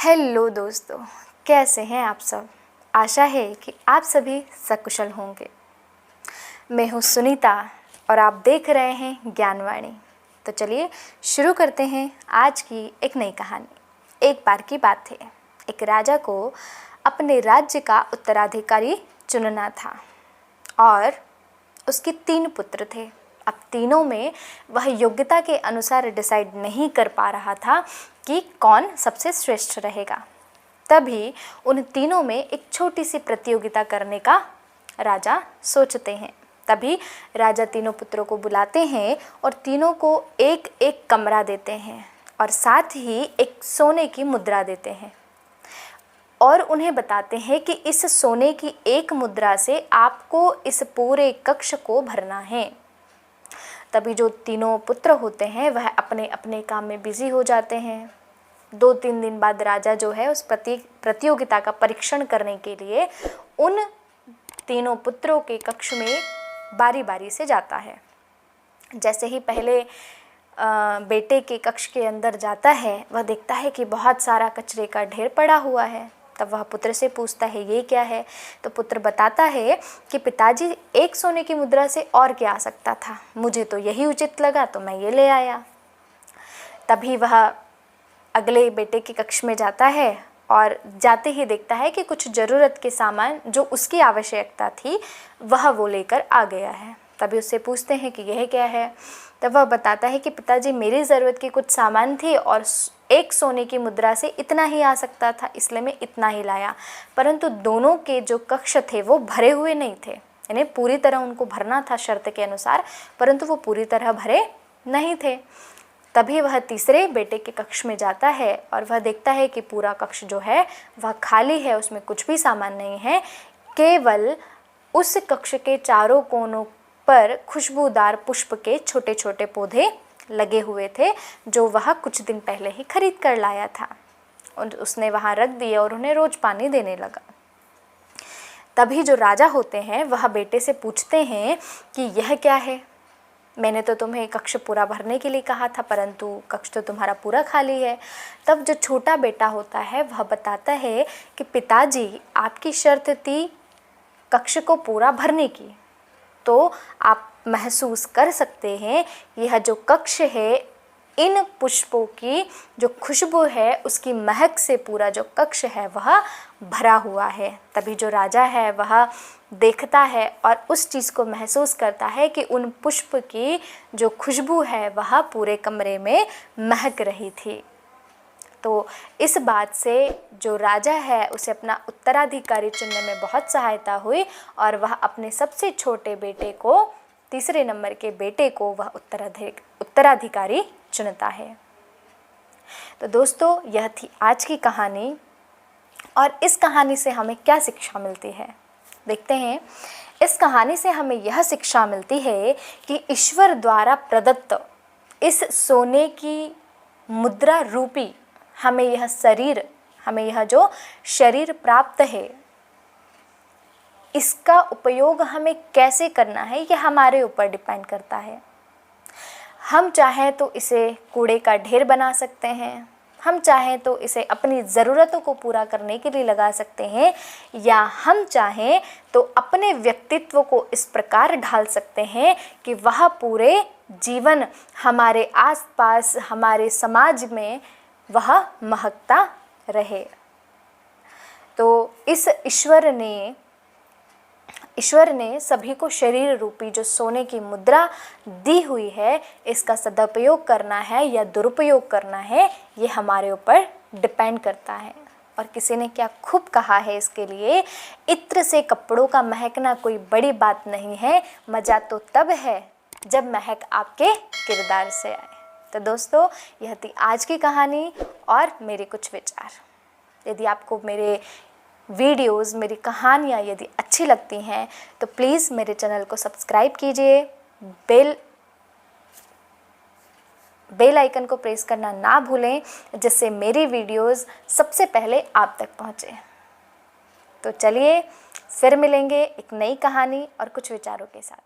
Hello दोस्तों, कैसे हैं आप सब। आशा है कि आप सभी सकुशल होंगे। मैं हूँ सुनीता और आप देख रहे हैं ज्ञानवाणी। तो चलिए शुरू करते हैं आज की एक नई कहानी। एक बार की बात है, एक राजा को अपने राज्य का उत्तराधिकारी चुनना था और उसके 3 पुत्र थे। अब तीनों में वह योग्यता के अनुसार डिसाइड नहीं कर पा रहा था कि कौन सबसे श्रेष्ठ रहेगा। तभी उन तीनों में एक छोटी सी प्रतियोगिता करने का राजा सोचते हैं। तभी राजा तीनों पुत्रों को बुलाते हैं और तीनों को एक एक कमरा देते हैं और साथ ही एक सोने की मुद्रा देते हैं और उन्हें बताते हैं कि इस सोने की एक मुद्रा से आपको इस पूरे कक्ष को भरना है। तभी जो तीनों पुत्र होते हैं वह अपने अपने काम में बिजी हो जाते हैं। 2-3 दिन बाद राजा जो है उस प्रतियोगिता का परीक्षण करने के लिए उन तीनों पुत्रों के कक्ष में बारी बारी से जाता है। जैसे ही पहले बेटे के कक्ष के अंदर जाता है, वह देखता है कि बहुत सारा कचरे का ढेर पड़ा हुआ है। तब वह पुत्र से पूछता है ये क्या है। तो पुत्र बताता है कि पिताजी, एक सोने की मुद्रा से और क्या आ सकता था, मुझे तो यही उचित लगा तो मैं ये ले आया। तभी वह अगले बेटे के कक्ष में जाता है और जाते ही देखता है कि कुछ ज़रूरत के सामान जो उसकी आवश्यकता थी वह वो लेकर आ गया है। तभी उससे पूछते हैं कि यह क्या है। तब वह बताता है कि पिताजी, मेरी ज़रूरत की कुछ सामान थी और एक सोने की मुद्रा से इतना ही आ सकता था, इसलिए मैं इतना ही लाया। परंतु दोनों के जो कक्ष थे वो भरे हुए नहीं थे, यानी पूरी तरह उनको भरना था शर्त के अनुसार, परंतु वो पूरी तरह भरे नहीं थे। तभी वह तीसरे बेटे के कक्ष में जाता है और वह देखता है कि पूरा कक्ष जो है वह खाली है, उसमें कुछ भी सामान नहीं है। केवल उस कक्ष के चारों कोनों पर खुशबूदार पुष्प के छोटे छोटे पौधे लगे हुए थे जो वह कुछ दिन पहले ही खरीद कर लाया था और उसने वहाँ रख दिए और उन्हें रोज पानी देने लगा। तभी जो राजा होते हैं वह बेटे से पूछते हैं कि यह क्या है, मैंने तो तुम्हें कक्ष पूरा भरने के लिए कहा था परंतु कक्ष तो तुम्हारा पूरा खाली है। तब जो छोटा बेटा होता है वह बताता है कि पिताजी, आपकी शर्त थी कक्ष को पूरा भरने की, तो आप महसूस कर सकते हैं यह जो कक्ष है, इन पुष्पों की जो खुशबू है उसकी महक से पूरा जो कक्ष है वह भरा हुआ है। तभी जो राजा है वह देखता है और उस चीज़ को महसूस करता है कि उन पुष्प की जो खुशबू है वह पूरे कमरे में महक रही थी। तो इस बात से जो राजा है उसे अपना उत्तराधिकारी चुनने में बहुत सहायता हुई और वह अपने सबसे छोटे बेटे को, तीसरे नंबर के बेटे को वह उत्तराधिकारी चुनता है। तो दोस्तों, यह थी आज की कहानी और इस कहानी से हमें क्या शिक्षा मिलती है, देखते हैं। इस कहानी से हमें यह शिक्षा मिलती है कि ईश्वर द्वारा प्रदत्त इस सोने की मुद्रा रूपी हमें यह जो शरीर प्राप्त है, इसका उपयोग हमें कैसे करना है यह हमारे ऊपर डिपेंड करता है। हम चाहें तो इसे कूड़े का ढेर बना सकते हैं, हम चाहें तो इसे अपनी ज़रूरतों को पूरा करने के लिए लगा सकते हैं, या हम चाहें तो अपने व्यक्तित्व को इस प्रकार ढाल सकते हैं कि वह पूरे जीवन हमारे आसपास, हमारे समाज में वह महकता रहे। तो इस ईश्वर ने सभी को शरीर रूपी जो सोने की मुद्रा दी हुई है, इसका सदुपयोग करना है या दुरुपयोग करना है ये हमारे ऊपर डिपेंड करता है। और किसी ने क्या खूब कहा है इसके लिए, इत्र से कपड़ों का महकना कोई बड़ी बात नहीं है, मज़ा तो तब है जब महक आपके किरदार से आए। तो दोस्तों, यह थी आज की कहानी और मेरे कुछ विचार। यदि आपको मेरे वीडियोस, मेरी कहानियाँ यदि अच्छी लगती हैं तो प्लीज़ मेरे चैनल को सब्सक्राइब कीजिए, बेल आइकन को प्रेस करना ना भूलें जिससे मेरी वीडियोस सबसे पहले आप तक पहुँचे। तो चलिए फिर मिलेंगे एक नई कहानी और कुछ विचारों के साथ।